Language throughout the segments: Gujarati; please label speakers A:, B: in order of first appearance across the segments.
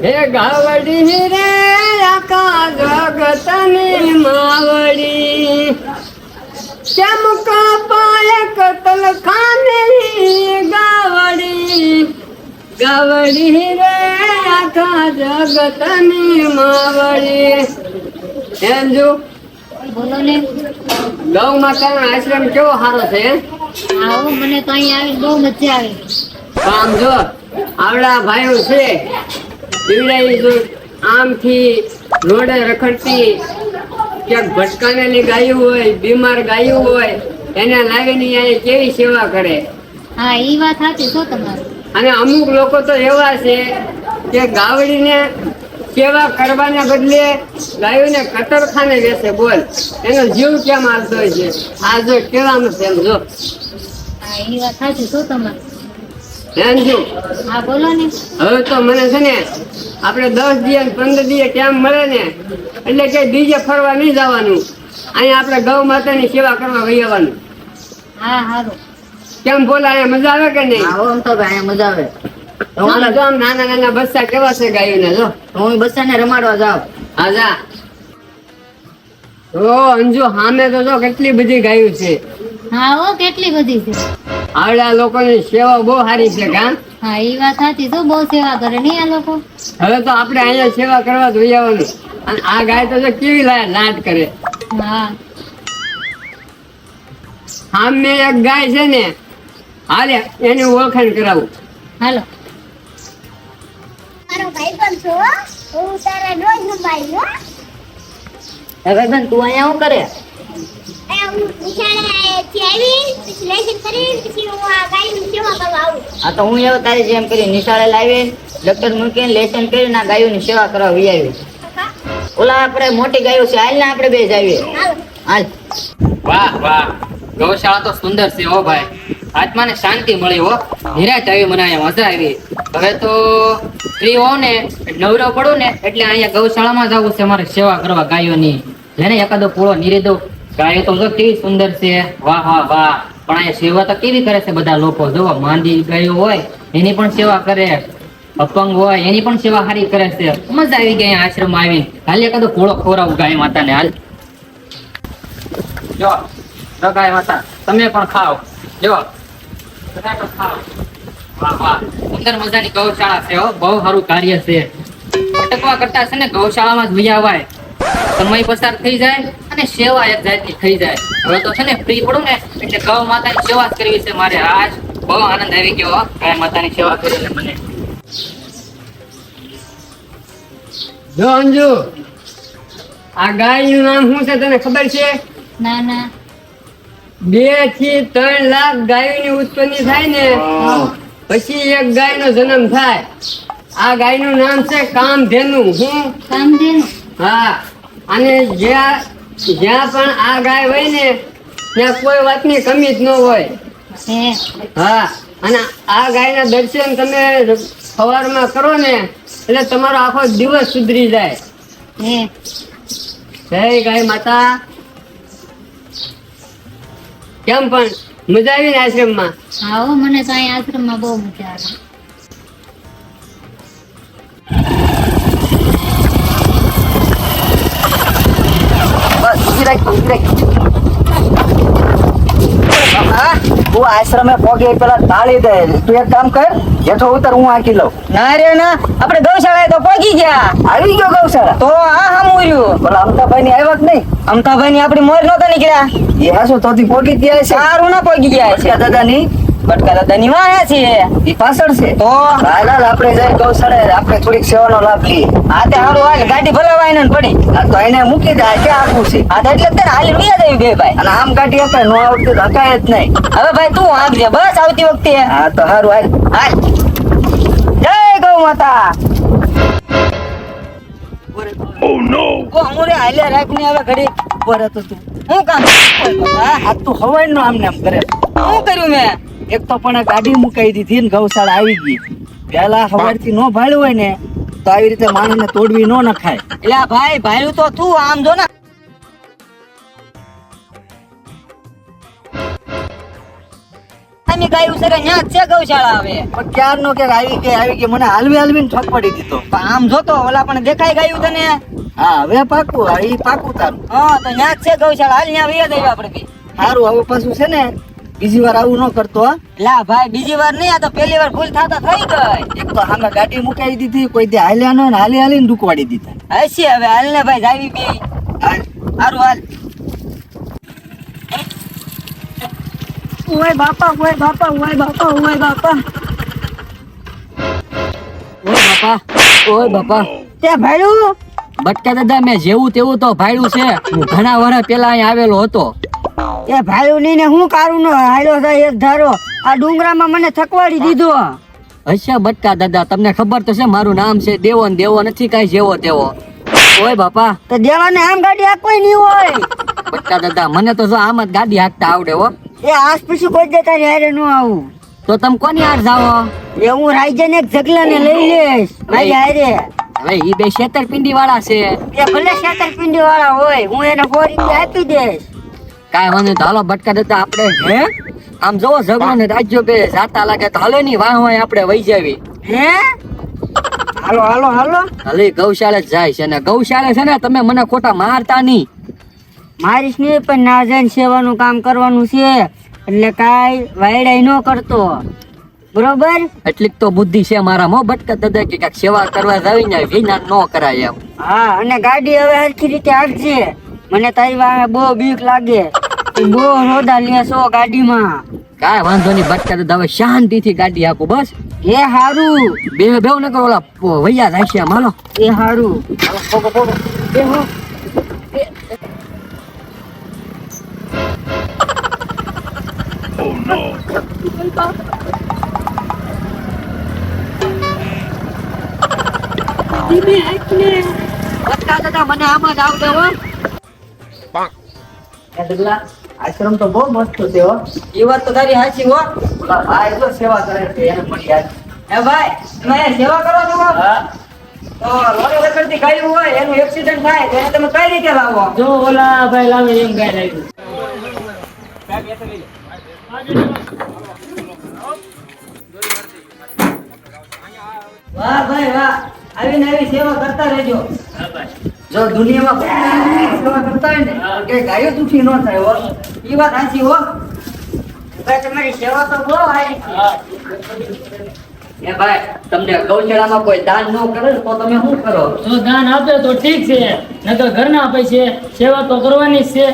A: હે ગાવડી રે આખા જગતની માવડી કેમ કપાય કતલ ખાને ગાવડી ગાવડી રે આખા જગતની માવડી એમ જો
B: બોલો ને.
A: ગૌ માતાનો આશ્રમ કેવો સારો છે
B: આવો મને તો અહીં આવી બહુ મજા આવે.
A: આમ જો આવડા ભાઈઓ છે દીવડાઈ જો આમથી રોડે રખડતી ક્યાંક ભટકાનેલી ગાયું હોય બીમાર ગાયું હોય એને લાવીને અહીંયા કેવી સેવા કરે.
B: હા એ વાત સાચી છો તમારી.
A: અને અમુક લોકો તો એવા છે કે ગાવડીને સેવા કરવાને બદલે ગાયોને કતરખાને વેચે. બોલ એનો જીવ કેમ આવતો હોય છે. આ જો કેવાનું છે એમ જો
B: હા એ વાત સાચી છો તમારી.
A: ધ્યાન જો
B: હા બોલો ને.
A: હવે તો મને છે ને આપણે 10 દિવસ 15 દિવસ ટાઈમ મળે ને એટલે કે બીજે ફરવા નહીં જવાનું, અહીંયા આપણે ગૌ માતાની સેવા કરવા વહી આવવાનું.
B: હા સારું.
A: કેમ બોલા અહીંયા મજા આવે કે નહીં?
C: આવો આમ તો ભાઈ અહીંયા મજા આવે.
A: આમ જો આમ નાના નાના બચ્ચા કેવા છે ગાયોના જો.
C: હું બચ્ચાને રમાડવા જાઉં.
A: હા જા. ઓ અંજુ સામે તો જો કેટલી બધી ગાયો છે.
B: હા હો કેટલી બધી છે.
A: આવડા લોકોની સેવા બહુ સારી છે કા.
B: હા એ વાત સાચી છો. બહુ સેવા કરે નહીં આ લોકો.
A: હવે તો આપણે અહીંયા સેવા કરવા જ વહી આવવાનું. અને આ ગાય તો જો કેવી લાડ કરે.
B: હા
A: સામે એક ગાય છે ને હાલે એની ઓળખાણ કરાવું.
B: હાલો.
D: મારો ભાઈ પણ છો હું તારા રોજ નો ભાઈ હો.
C: હવે બેન તું અહીંયા શું કરે?
D: હું નિશાળેથી આવી પછી લેસન કરી પછી હું આ ગાયની સેવા કરવા આવું.
C: આ તો હું એવો તારી જેમ કરી નિશાળે લાવી ડોક્ટર મૂકીને લેસન કરીને આ ગાયોની સેવા કરવા વી આવી. ઓલા આપણે મોટી ગાયો છે હાલ ને આપણે બે જ આવીએ. હાલ.
E: વાહ વાહ, ગૌશાળા તો સુંદર છે હો ભાઈ. આત્માને શાંતિ મળી હો. નિરાશ આવી મને અહીંયા મજા આવી. હવે તો ફ્રી હોઉં ને નવરો પડું ને એટલે અહીંયા ગૌશાળામાં જવું છે મારે સેવા કરવા ગાયોની. લેને એકાદો પૂળો નીરી દઉં. ગાયો તો જો કેવી સુંદર છે. વાહ વાહ વાહ. પણ અહીંયા સેવા તો કેવી કરે છે બધા લોકો. જો માંદી ગાયો હોય એની પણ સેવા કરે, અપંગ હોય એની પણ સેવા સારી કરે છે. મજા આવી ગઈ અહીંયા આશ્રમમાં આવીને. હાલ એકાદો પૂળો ખવડાવું ગાય માતાને. હાલ જો ગાય માતા તમે પણ ખાઓ. જો બધા પણ ખાઓ. વાહ વાહ, સુંદર મજાની ગૌશાળા છે હો. બહુ સારું કાર્ય છે. ભટકવા કરતા છે ને ગૌશાળામાં જ વહી આવાય. સમય પસાર થઈ જાય અને સેવા એક જાતની થઈ જાય. હવે તો છે ને ફ્રી પડું ને એટલે ગૌ માતાની સેવા જ કરવી છે મારે. આજ બહુ આનંદ આવી ગયો હો ગાય માતાની સેવા કરીને મને.
A: જો અંજુ આ ગાયનું નામ શું છે તને ખબર છે?
B: ના ના.
A: 2 થી 3 લાખ ગાયોની ઉત્પત્તિ થાય ને પછી એક ગાયનો જન્મ થાય. આ ગાયનું નામ છે કામધેનુ. હું
B: કામધેનુ.
A: હા. અને જ્યાં પણ આ ગાય હોય ને ત્યાં કોઈ વાતની કમી જ ન હોય.
B: હે.
A: હા. અને આ ગાયના દર્શન તમે સવારમાં કરો ને એટલે તમારો આખો દિવસ સુધરી જાય.
B: હે.
A: જય ગાય માતા. કેમ પણ મજા આવી ને આશ્રમમાં?
B: હા હો મને તો અહીં આશ્રમમાં બહુ મજા આવે.
C: બસ ઊભી રાખ, ઊભી રાખ. તું આશ્રમે પોગે પેલા તાળી દે. તું એક કામ કર, જેઠો ઉતર હું આંકી લઉં. ના રે ના, આપણે ગૌશાળાએ તો પહોંચી ગયા. આવી ગયો ગૌશાળા તો આ સામુર્યું. પેલા અમતાભાઈ ની આવ્યા જ નહીં. અમતાભાઈ ની આપડી મોર નહોતા નીકળ્યા. એ હાસો તો પહોંચી ગયા છે. સારું ના પહોંચી ગયા છે. દાદા ની બટકા દાદા ની વાયા છે. એ પાછળ છે તો હાલ આપણે જઈ ગૌશાળાએ આપણે થોડીક સેવાનો લાભ લઈએ. હા તે હારું હાલ. ગાડી ભલાવાય ને પડી. આ તો એને મૂકી દે. ક્યાં આપવું છે? હા એટલે જ હાલ ઉયા દેવી બે ભાઈ. અને આમ ગાડી આપણે નો આવતી તો હકાય જ નહીં. હવે ભાઈ તું આગજે બસ આવતી વખતે. હા તો હારું હાલ. હાલ. જય ગૌ માતા. Oh no. ઓ અમુરે હાલ્યા રાખ ને હવે ઘડી ઉપર હતો તું. હું કામ આ તું હવાઈ નો આમને આમ કરે. શું કર્યું મેં? એક તો પણ ગાડી મુકાઈ દીધી ને ગૌશાળા આવી ગઈ. પેલા હવારથી નો ભાડ્યું હોય ને તો આવી રીતે માણસને તોડવી નો નખાય. એટલે ભાઈ ભાડ્યું તો તું આમ જો ને. હામી ગાયું છે કે ન્યા જ છે ગૌશાળા હવે પણ ક્યારનો કે આવી કે મને હાલવીને ઠક પડી દીધો પણ આમ જોતો ઓલા પણ દેખાઈ ગાયું તને હા હવે પાકું પાકું તારું હા તો ન્યા જ છે ગૌશાળા હાલ ન્યા વયા દઈએ આપણે બી સારું હવે પાછું છે ને બીજી વાર આવું ન કરતો લા ભાઈ બીજી વાર નહીં આ તો પહેલી વાર ભૂલ થતા થઈ ગઈ એક તો સામે ગાડી મુકાઈ દીધી કોઈ દે હાલ્યા નો ને હાલીને ડૂકવાડી દીધા હશે હવે હાલ ને ભાઈ જાવી બે સારું હાલ ઓય બાપા ઓય બાપા ઓય બાપા ઓય બાપા ઓય બાપા તે ભાડું
E: બટકા દાદા મેં જેવું તેવું તો ભાડ્યું છે હું ઘણા વર્ષ પેલા અહીં આવેલો હતો
C: એ ભાડું લઈને હું કારું નો હાલ્યો થાય એક ધારો આ ડુંગરામાં મને થકવાડી દીધો
E: હશે બટકા દાદા તમને ખબર તો છે મારું નામ છે દેવો ને દેવો નથી કાંઈ જેવો તેવો ઓય બાપા
C: તો દેવાને આમ ગાડી આપવી નહીં હોય
E: બટકા દાદા મને તો જો આમ જ ગાડી હાંકતા આવડે હો
C: એ આસ પછી કોઈ દેતા હારે નો આવું
E: તો તમે કોની હાર જાઓ
C: એ હું રાઈજન એક જગલાને લઈ લઈશ મારી હારે
E: હવે ઈ બે છેતરપિંડી વાળા છે
C: એ ભલે છેતરપિંડી વાળા હોય હું એને 4 રૂપિયા આપી દઈશ
E: કાંઈ વાંધો નહીં. તો હાલો બટકા દાદા આપણે હે આમ જોવો ઝઘડો ને રાજ્યો બે જાતા લાગે તો હાલો ની વાહ વાહ આપણે વહી જાવી
C: હે હાલો હાલો હાલો
E: હાલે ગૌશાળા જ જાય છે ને ગૌશાળા છે ને તમે મને ખોટા મારતા નહીં
C: મારીશ નહીં પણ ના જઈને સેવાનું કામ કરવાનું છે એટલે કાંઈ વાયડાઈ ન કરતો બરોબર
E: એટલીક તો બુદ્ધિ છે મારા મો બટકા દાદા કે કાંઈક સેવા કરવા જાવી ને વિના ન કરાય એમ
C: હા અને ગાડી હવે હરખી રીતે હાંકજે મને તારી વાહે બહુ બીક લાગે તું બહુ રોદા લેશો ગાડીમાં
E: કાંઈ વાંધો નહીં બટકા દાદા હવે શાંતિથી ગાડી હાકું બસ
C: એ હારું
E: બે ન કરો ઓલા વૈયા જાય છે હાલો
C: એ હારું
E: બટકા દાદા મને આમ જ આવડે હો
C: આશ્રમ તો બહુ મસ્ત છે હો એ વાત તો તારી સાચી હો ભાઈ તો સેવા કરે છે એને મળી યાદ એ ભાઈ તમે સેવા કરો છો તો લોરી રખડતી ગાયું હોય એનું એક્સિડન્ટ થાય તો એને તમે કઈ રીતે લાવો
A: જો ઓલા ભાઈ લાવે એમ ગાય લાવ્યું
C: વાહ ભાઈ વાહ આવીને આવી સેવા કરતા રહેજો જો દુનિયામાં સેવા કરતા હોય ને કે ગાયો દુખી ન થાય હો એ વાત સાચી હો ભાઈ તમારી સેવા તો બહુ સારી
E: એ ભાઈ તમને ગૌશાળામાં કોઈ દાન ન કરે તો તમે શું કરો
A: જો દાન આપે તો ઠીક છે નકર ઘરના આપે છે સેવા તો કરવાની જ છે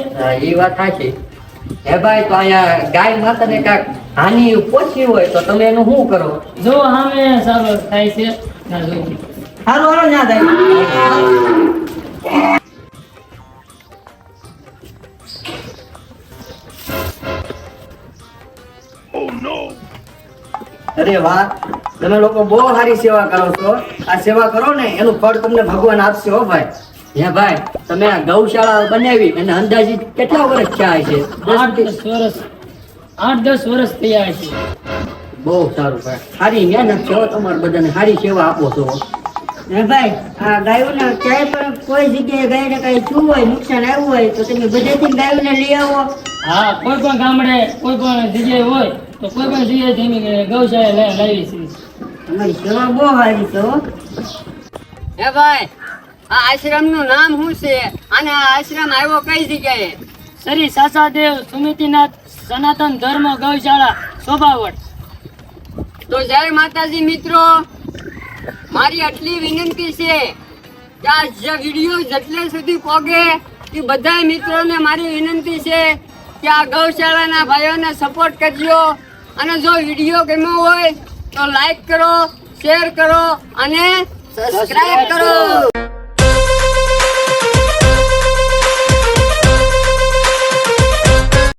E: એ વાત સાચી હે ભાઈ તો અહીંયા ગાય માતાને કાંઈક હાનિ પહોંચી હોય તો તમે એનું શું કરો
A: જો સામે સારું થાય છે ના જોઈ
C: હારું હાલો ના થાય અરે વાહ તમે લોકો બહુ સારી સેવા કરો છો આ સેવા કરો ને એનું ફળ તમને ભગવાન આપશે હો ભાઈ
E: હે ભાઈ તમે આ ગૌશાળા બનાવી અને અંદાજિત કેટલા વર્ષ થયા છે
A: 8-10 વર્ષ થયા છે
E: બહુ સારું ભાઈ સારી મહેનત છે હો તમારે બધાને સારી સેવા આપો છો
C: હે ભાઈ આ ગાયોને ક્યાંય પણ કોઈ જગ્યાએ ગાયને કઈ થયું હોય નુકસાન આવ્યું હોય તો તમે બધેથી ગાયોને લઈ આવો
A: હા કોઈ પણ ગામડે કોઈ પણ જગ્યાએ હોય તો કોઈ પણ જગ્યાએ અમે ગૌશાળા લાવી છે
C: તમારી સેવા બહુ સારી છે હો
A: હે ભાઈ આ આશ્રમ નું નામ શું છે અને આ આશ્રમ આવ્યો કઈ જગ્યાએ શ્રી સાસાદેવ સુમિતિનાથ સનાતન ધર્મ ગૌશાળા શોભાવડ તો જય માતાજી મિત્રો મારી આટલી વિનંતી છે કે આ જે વિડીયો જેટલે સુધી પહોંચે એ બધા મિત્રોને મારી વિનંતી છે કે આ ગૌશાળાના ભાઈઓને સપોર્ટ કરજો અને જો વિડીયો ગમ્યો હોય તો લાઈક કરો શેર કરો અને સબસ્ક્રાઇબ કરો